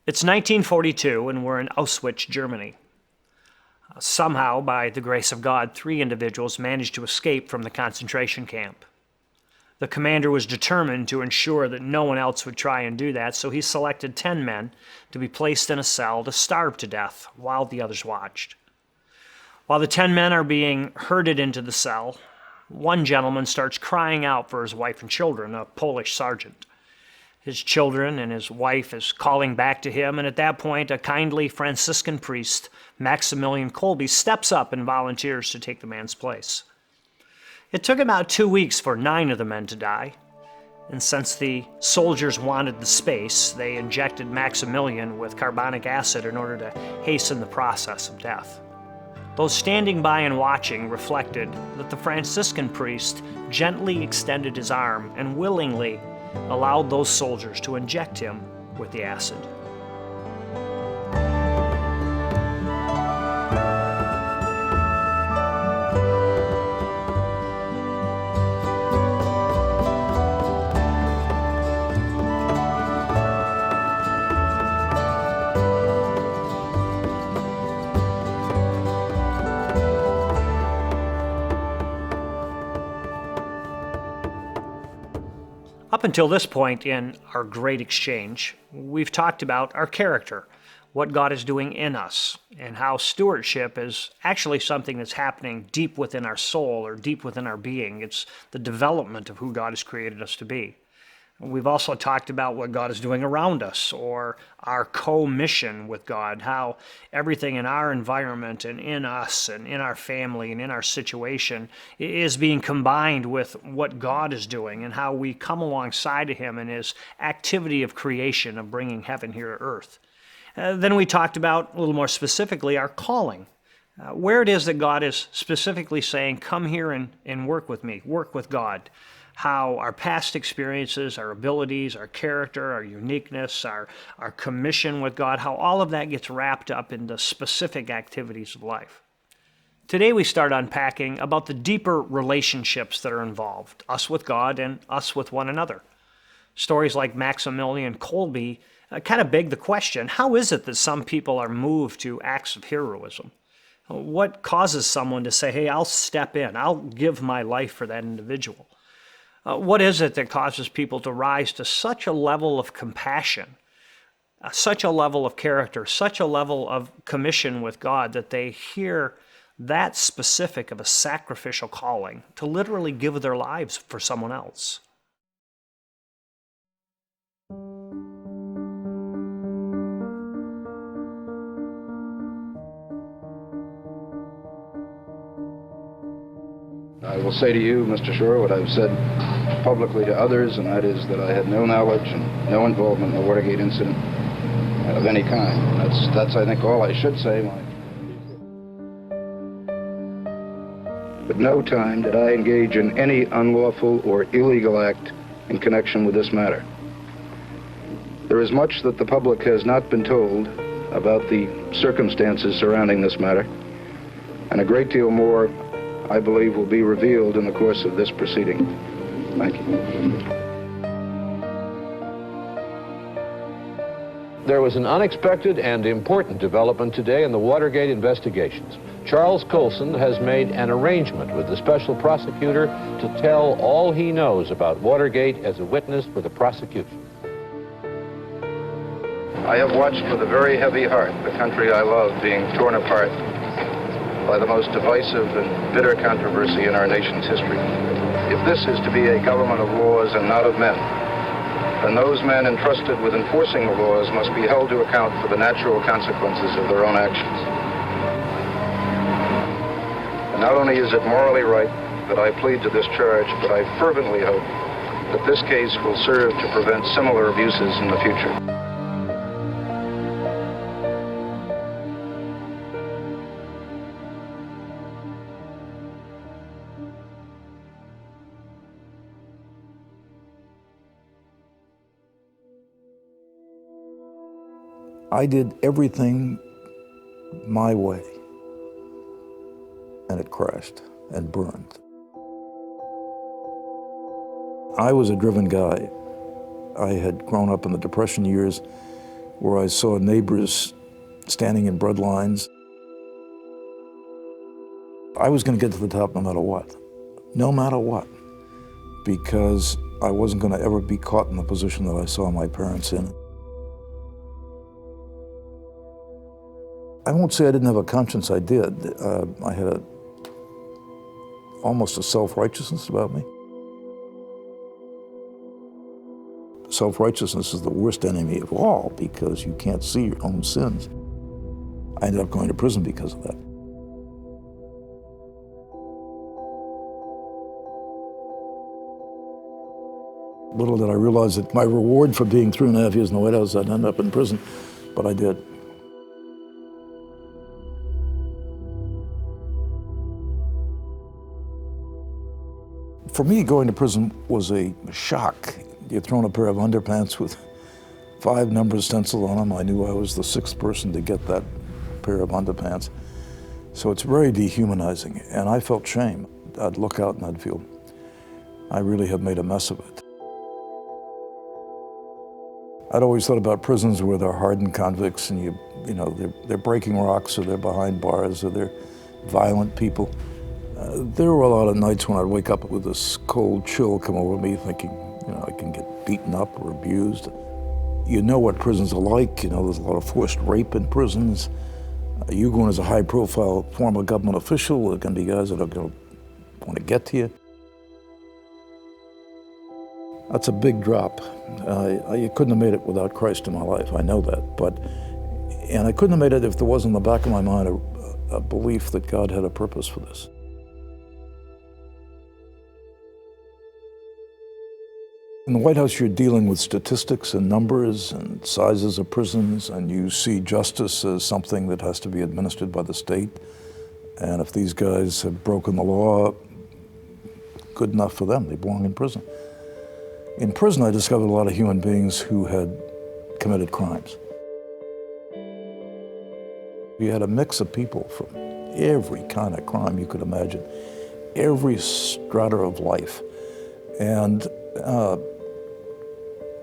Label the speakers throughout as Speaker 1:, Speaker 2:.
Speaker 1: It's 1942, and we're in Auschwitz, Germany. Somehow, by the grace of God, 3 individuals managed to escape from the concentration camp. The commander was determined to ensure that no one else would try and do that, so he selected 10 men to be placed in a cell to starve to death while the others watched. While the 10 men are being herded into the cell, one gentleman starts crying out for his wife and children, a Polish sergeant. His children and his wife is calling back to him, and at that point, a kindly Franciscan priest, Maximilian Kolbe, steps up and volunteers to take the man's place. It took about 2 weeks for 9 of the men to die, and since the soldiers wanted the space, they injected Maximilian with carbonic acid in order to hasten the process of death. Those standing by and watching reflected that the Franciscan priest gently extended his arm and willingly allowed those soldiers to inject him with the acid. Up until this point in our great exchange, we've talked about our character, what God is doing in us, and how stewardship is actually something that's happening deep within our soul or deep within our being. It's the development of who God has created us to be. We've also talked about what God is doing around us, or our co-mission with God, how everything in our environment and in us and in our family and in our situation is being combined with what God is doing, and how we come alongside of Him in His activity of creation, of bringing heaven here to earth. Then we talked about, a little more specifically, our calling. Where it is that God is specifically saying, come here and work with me, work with God. How our past experiences, our abilities, our character, our uniqueness, our commission with God, how all of that gets wrapped up into specific activities of life. Today we start unpacking about the deeper relationships that are involved, us with God and us with one another. Stories like Maximilian Kolbe kind of beg the question, how is it that some people are moved to acts of heroism? What causes someone to say, hey, I'll step in, I'll give my life for that individual? What is it that causes people to rise to such a level of compassion, such a level of character, such a level of commission with God that they hear that specific of a sacrificial calling to literally give their lives for someone else?
Speaker 2: I will say to you, Mr. Shore, what I've said publicly to others, and that is that I had no knowledge and no involvement in the Watergate incident of any kind. That's I think, all I should say. At no time did I engage in any unlawful or illegal act in connection with this matter. There is much that the public has not been told about the circumstances surrounding this matter, and a great deal more, I believe, will be revealed in the course of this proceeding. Thank you.
Speaker 3: There was an unexpected and important development today in the Watergate investigations. Charles Colson has made an arrangement with the special prosecutor to tell all he knows about Watergate as a witness for the prosecution.
Speaker 2: I have watched with a very heavy heart the country I love being torn apart by the most divisive and bitter controversy in our nation's history. If this is to be a government of laws and not of men, then those men entrusted with enforcing the laws must be held to account for the natural consequences of their own actions. And not only is it morally right that I plead to this charge, but I fervently hope that this case will serve to prevent similar abuses in the future.
Speaker 4: I did everything my way, and it crashed and burned. I was a driven guy. I had grown up in the Depression years where I saw neighbors standing in bread lines. I was going to get to the top no matter what. No matter what. Because I wasn't going to ever be caught in the position that I saw my parents in. I won't say I didn't have a conscience, I did. I had almost a self-righteousness about me. Self-righteousness is the worst enemy of all because you can't see your own sins. I ended up going to prison because of that. Little did I realize that my reward for being 3.5 years in the White House, I'd end up in prison, but I did. For me, going to prison was a shock. You're thrown a pair of underpants with 5 numbers stenciled on them. I knew I was the 6th person to get that pair of underpants. So it's very dehumanizing, and I felt shame. I'd look out and I'd feel, I really have made a mess of it. I'd always thought about prisons where they're hardened convicts and you know, they're breaking rocks or they're behind bars or they're violent people. There were a lot of nights when I'd wake up with this cold chill come over me thinking, you know, I can get beaten up or abused. You know what prisons are like. You know, there's a lot of forced rape in prisons. You going as a high-profile former government official, there are going to be guys that are going to want to get to you. That's a big drop. You couldn't have made it without Christ in my life, I know that. And I couldn't have made it if there wasn't in the back of my mind a belief that God had a purpose for this. In the White House, you're dealing with statistics and numbers and sizes of prisons, and you see justice as something that has to be administered by the state. And if these guys have broken the law, good enough for them. They belong in prison. In prison, I discovered a lot of human beings who had committed crimes. You had a mix of people from every kind of crime you could imagine, every strata of life. And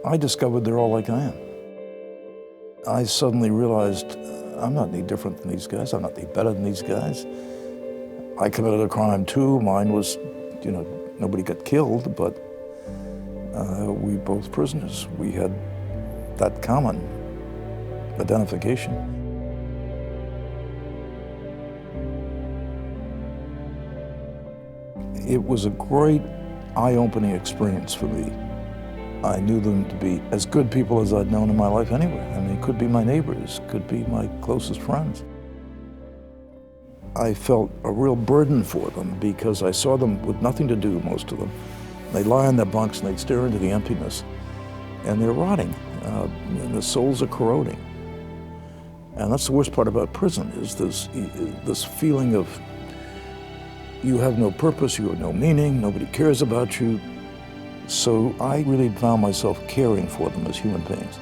Speaker 4: I discovered they're all like I am. I suddenly realized I'm not any different than these guys. I'm not any better than these guys. I committed a crime too. Mine was, you know, nobody got killed, but we both prisoners. We had that common identification. It was a great eye-opening experience for me. I knew them to be as good people as I'd known in my life anyway. I mean, it could be my neighbors, could be my closest friends. I felt a real burden for them because I saw them with nothing to do, most of them. They'd lie on their bunks and they'd stare into the emptiness, and they're rotting, and their souls are corroding. And that's the worst part about prison, is this feeling of you have no purpose, you have no meaning, nobody cares about you. So I really found myself caring for them as human beings.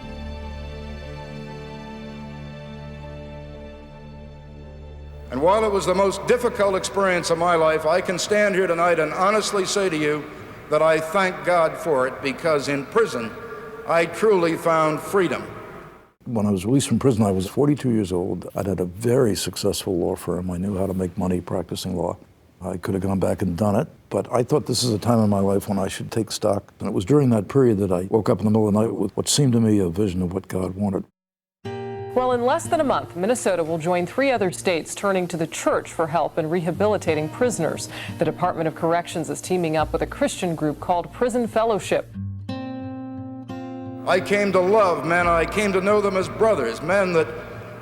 Speaker 2: And while it was the most difficult experience of my life, I can stand here tonight and honestly say to you that I thank God for it, because in prison, I truly found freedom.
Speaker 4: When I was released from prison, I was 42 years old. I'd had a very successful law firm. I knew how to make money practicing law. I could have gone back and done it, but I thought this is a time in my life when I should take stock. And it was during that period that I woke up in the middle of the night with what seemed to me a vision of what God wanted.
Speaker 5: Well, in less than a month, Minnesota will join 3 other states turning to the church for help in rehabilitating prisoners. The Department of Corrections is teaming up with a Christian group called Prison Fellowship.
Speaker 2: I came to love men. I came to know them as brothers, men that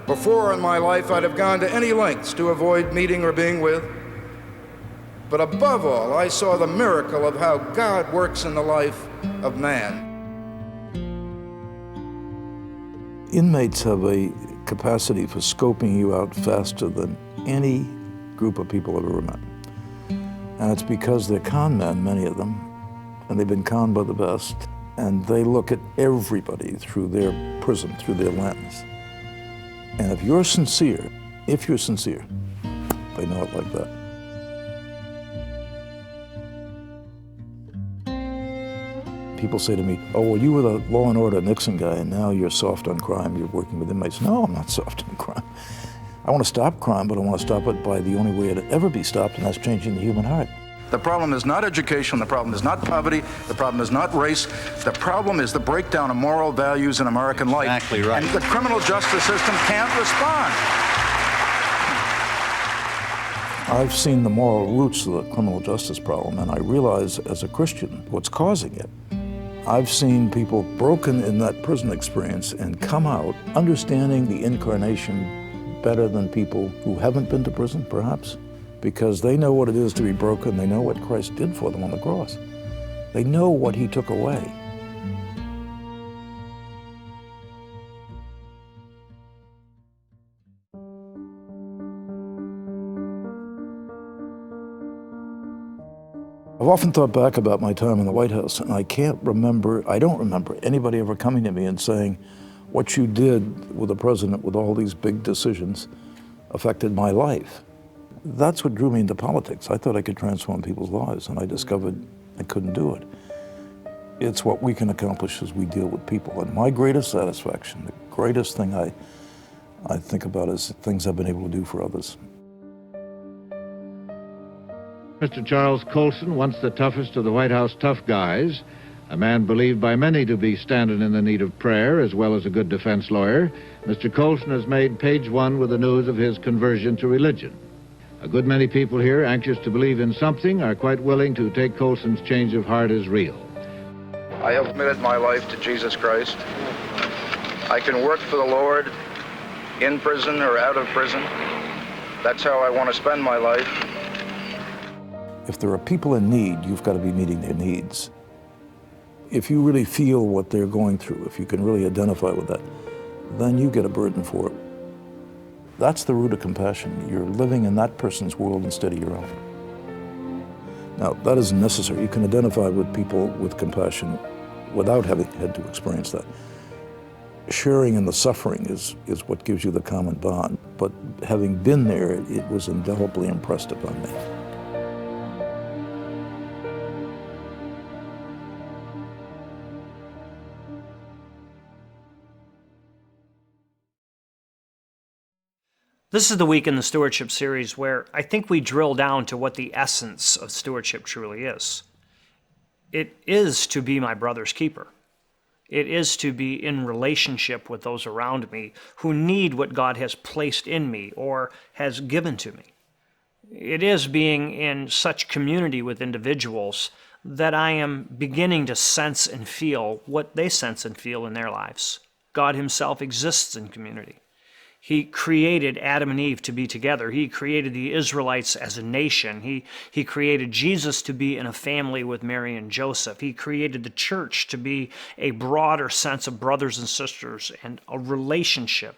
Speaker 2: before in my life I'd have gone to any lengths to avoid meeting or being with. But above all, I saw the miracle of how God works in the life of man.
Speaker 4: Inmates have a capacity for scoping you out faster than any group of people I've ever met. And it's because they're con men, many of them, and they've been conned by the best, and they look at everybody through their prism, through their lens. And if you're sincere, they know it like that. People say to me, oh, well, you were the law and order Nixon guy, and now you're soft on crime, you're working with inmates. No, I'm not soft on crime. I want to stop crime, but I want to stop it by the only way it'll ever be stopped, and that's changing the human heart.
Speaker 2: The problem is not education, the problem is not poverty, the problem is not race, the problem is the breakdown of moral values in American life.
Speaker 6: Exactly right.
Speaker 2: And the criminal justice system can't respond.
Speaker 4: I've seen the moral roots of the criminal justice problem, and I realize as a Christian what's causing it. I've seen people broken in that prison experience and come out understanding the incarnation better than people who haven't been to prison, perhaps, because they know what it is to be broken. They know what Christ did for them on the cross. They know what he took away. I've often thought back about my time in the White House, and I don't remember anybody ever coming to me and saying, what you did with the president with all these big decisions affected my life. That's what drew me into politics. I thought I could transform people's lives, and I discovered I couldn't do it. It's what we can accomplish as we deal with people. And my greatest satisfaction, the greatest thing I think about is things I've been able to do for others.
Speaker 3: Mr. Charles Colson, once the toughest of the White House tough guys, a man believed by many to be standing in the need of prayer as well as a good defense lawyer, Mr. Colson has made page one with the news of his conversion to religion. A good many people here, anxious to believe in something, are quite willing to take Colson's change of heart as real.
Speaker 2: I have committed my life to Jesus Christ. I can work for the Lord in prison or out of prison. That's how I want to spend my life.
Speaker 4: If there are people in need, you've got to be meeting their needs. If you really feel what they're going through, if you can really identify with that, then you get a burden for it. That's the root of compassion. You're living in that person's world instead of your own. Now, that isn't necessary. You can identify with people with compassion without having had to experience that. Sharing in the suffering is what gives you the common bond. But having been there, it was indelibly impressed upon me.
Speaker 1: This is the week in the Stewardship series where I think we drill down to what the essence of stewardship truly is. It is to be my brother's keeper. It is to be in relationship with those around me who need what God has placed in me or has given to me. It is being in such community with individuals that I am beginning to sense and feel what they sense and feel in their lives. God himself exists in community. He created Adam and Eve to be together. He created the Israelites as a nation. He created Jesus to be in a family with Mary and Joseph. He created the church to be a broader sense of brothers and sisters and a relationship,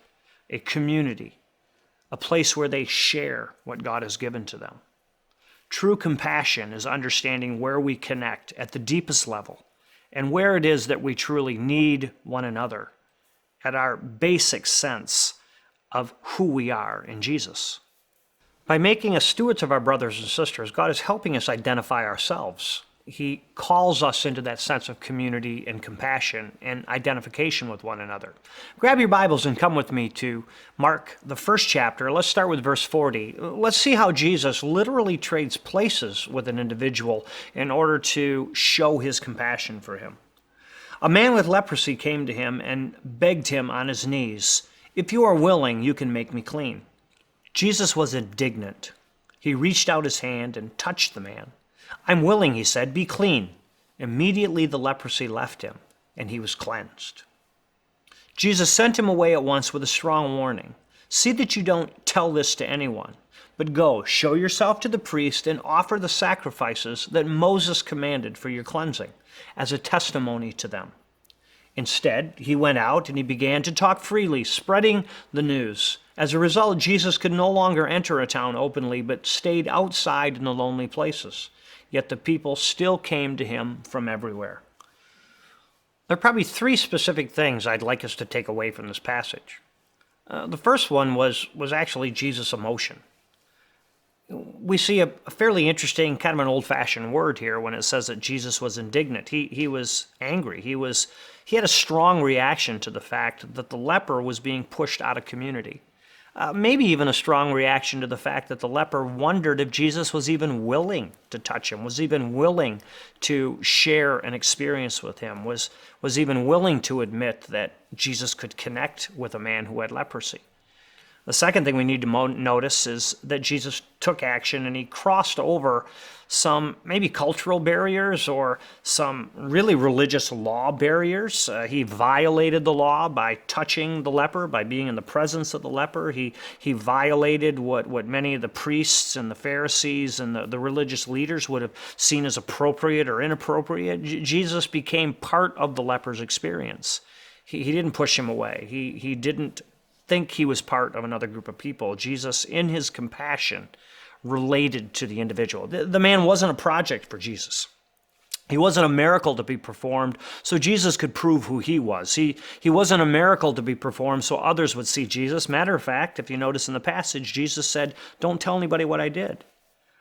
Speaker 1: a community, a place where they share what God has given to them. True compassion is understanding where we connect at the deepest level and where it is that we truly need one another at our basic sense of who we are in Jesus. By making us stewards of our brothers and sisters, God is helping us identify ourselves. He calls us into that sense of community and compassion and identification with one another. Grab your Bibles and come with me to Mark, the first chapter. Let's start with verse 40. Let's see how Jesus literally trades places with an individual in order to show his compassion for him. A man with leprosy came to him and begged him on his knees, "If you are willing, you can make me clean." Jesus was indignant. He reached out his hand and touched the man. "I'm willing," he said, "be clean." Immediately the leprosy left him, and he was cleansed. Jesus sent him away at once with a strong warning. "See that you don't tell this to anyone, but go, show yourself to the priest and offer the sacrifices that Moses commanded for your cleansing, as a testimony to them." Instead, he went out and he began to talk freely, spreading the news. As a result, Jesus could no longer enter a town openly, but stayed outside in the lonely places. Yet the people still came to him from everywhere. There are probably three specific things I'd like us to take away from this passage. The first one was actually Jesus' emotion. we see a fairly interesting, kind of an old-fashioned word here when it says that Jesus was indignant. He was angry. He had a strong reaction to the fact that the leper was being pushed out of community. Maybe even a strong reaction to the fact that the leper wondered if Jesus was even willing to touch him, was even willing to share an experience with him, was even willing to admit that Jesus could connect with a man who had leprosy. The second thing we need to notice is that Jesus took action and he crossed over some maybe cultural barriers or some really religious law barriers. He violated the law by touching the leper, by being in the presence of the leper. He violated what many of the priests and the Pharisees and the religious leaders would have seen as appropriate or inappropriate. Jesus became part of the leper's experience. He didn't push him away. He didn't think he was part of another group of people. Jesus, in his compassion, related to the individual. The man wasn't a project for Jesus. He wasn't a miracle to be performed so Jesus could prove who he was. He wasn't a miracle to be performed so others would see Jesus. Matter of fact, if you notice in the passage, Jesus said, "Don't tell anybody what I did.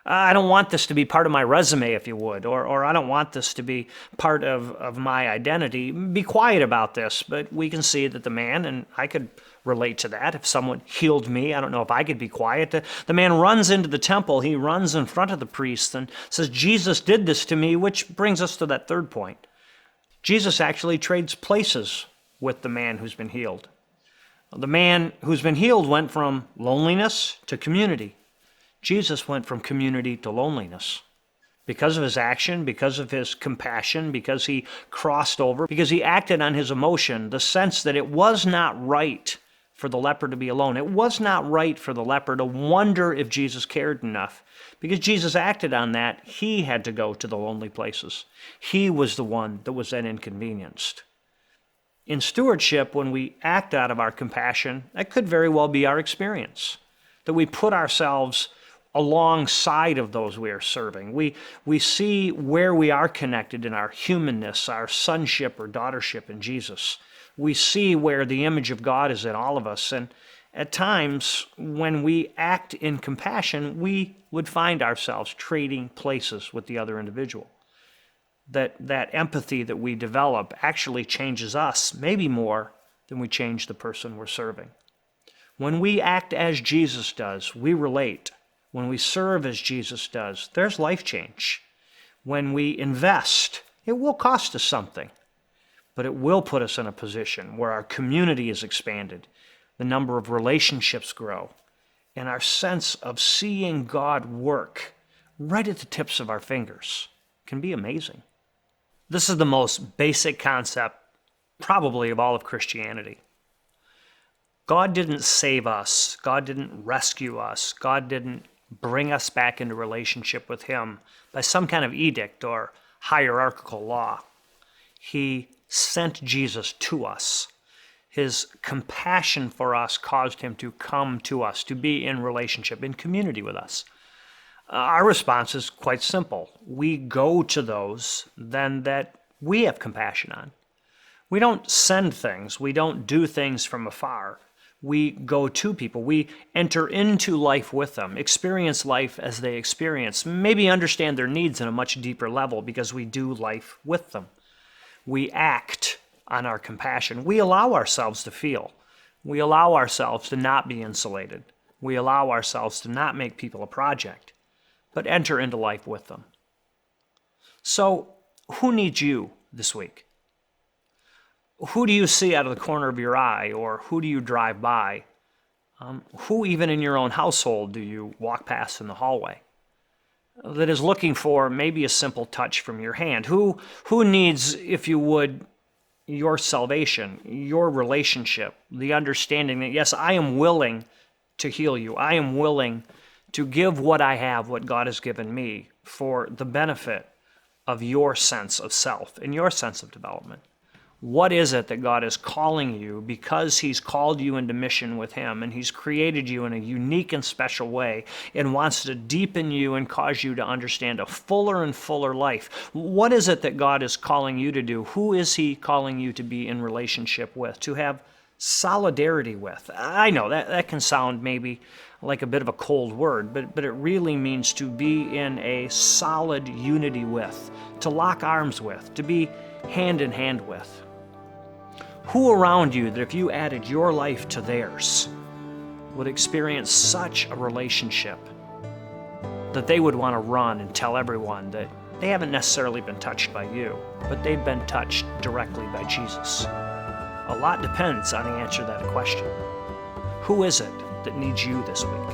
Speaker 1: I don't want this to be part of my resume, if you would, or I don't want this to be part of my identity. Be quiet about this." But we can see that the man, and I could relate to that. If someone healed me, I don't know if I could be quiet. The man runs into the temple. He runs in front of the priest and says, "Jesus did this to me," which brings us to that third point. Jesus actually trades places with the man who's been healed. The man who's been healed went from loneliness to community. Jesus went from community to loneliness. Because of his action, because of his compassion, because he crossed over, because he acted on his emotion, the sense that it was not right for the leper to be alone. It was not right for the leper to wonder if Jesus cared enough. Because Jesus acted on that, he had to go to the lonely places. He was the one that was then inconvenienced. In stewardship, when we act out of our compassion, that could very well be our experience. That we put ourselves alongside of those we are serving. We see where we are connected in our humanness, our sonship or daughtership in Jesus. We see where the image of God is in all of us. And at times, when we act in compassion, we would find ourselves trading places with the other individual. That empathy that we develop actually changes us, maybe more than we change the person we're serving. When we act as Jesus does, we relate. When we serve as Jesus does, there's life change. When we invest, it will cost us something, but it will put us in a position where our community is expanded, the number of relationships grow, and our sense of seeing God work right at the tips of our fingers can be amazing. This is the most basic concept, probably, of all of Christianity. God didn't save us. God didn't rescue us. God didn't bring us back into relationship with him by some kind of edict or hierarchical law. He sent Jesus to us. His compassion for us caused him to come to us, to be in relationship, in community with us. Our response is quite simple. We go to those then that we have compassion on. We don't send things. We don't do things from afar. We go to people. We enter into life with them, experience life as they experience, maybe understand their needs on a much deeper level because we do life with them. We act on our compassion. We allow ourselves to feel. We allow ourselves to not be insulated. We allow ourselves to not make people a project, but enter into life with them. So, who needs you this week? Who do you see out of the corner of your eye, or who do you drive by? Who even in your own household do you walk past in the hallway that is looking for maybe a simple touch from your hand? Who needs, if you would, your salvation, your relationship, the understanding that, yes, I am willing to heal you. I am willing to give what I have, what God has given me, for the benefit of your sense of self and your sense of development. What is it that God is calling you because he's called you into mission with him and he's created you in a unique and special way and wants to deepen you and cause you to understand a fuller and fuller life? What is it that God is calling you to do? Who is he calling you to be in relationship with, to have solidarity with. I know that can sound maybe like a bit of a cold word, but it really means to be in a solid unity with, to lock arms with, to be hand in hand with. Who around you that if you added your life to theirs would experience such a relationship that they would want to run and tell everyone that they haven't necessarily been touched by you, but they've been touched directly by Jesus? A lot depends on the answer to that question. Who is it that needs you this week?